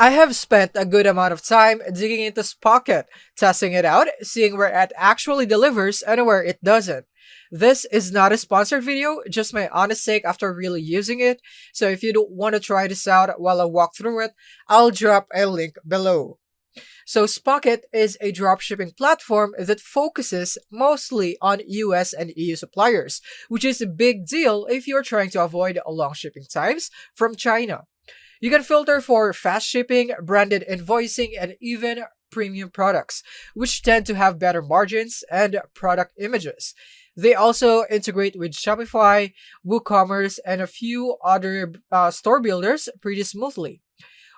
I have spent a good amount of time digging into Spocket, testing it out, seeing where it actually delivers and where it doesn't. This is not a sponsored video, just my honest take after really using it. So if you don't want to try this out while I walk through it, I'll drop a link below. So Spocket is a dropshipping platform that focuses mostly on US and EU suppliers, which is a big deal if you're trying to avoid long shipping times from China. You can filter for fast shipping, branded invoicing, and even premium products, which tend to have better margins and product images. They also integrate with Shopify, WooCommerce, and a few other store builders pretty smoothly.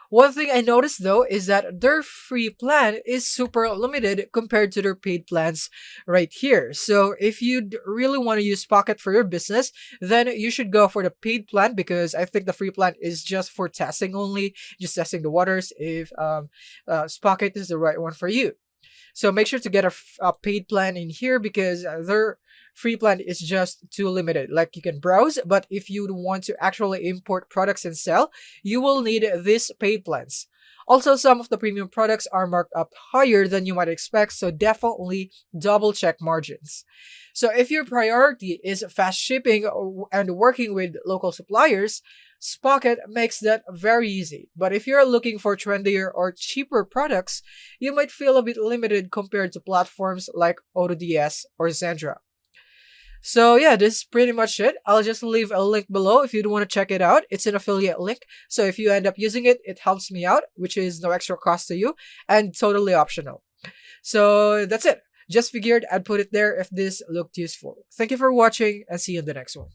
One thing I noticed though is that their free plan is super limited compared to their paid plans right here. So if you really want to use Pocket for your business, then you should go for the paid plan because I think the free plan is just for testing only, just testing the waters if Pocket is the right one for you. So make sure to get a paid plan in here because their free plan is just too limited. Like you can browse, but if you want to actually import products and sell, you will need these paid plans. Also, some of the premium products are marked up higher than you might expect, so definitely double check margins. So if your priority is fast shipping and working with local suppliers, Spocket makes that very easy. But if you're looking for trendier or cheaper products, you might feel a bit limited compared to platforms like AutoDS or Zendra. So yeah, this is pretty much it. I'll just leave a link below if you want to check it out. It's an affiliate link. So if you end up using it, it helps me out, which is no extra cost to you and totally optional. So that's it. Just figured I'd put it there if this looked useful. Thank you for watching and see you in the next one.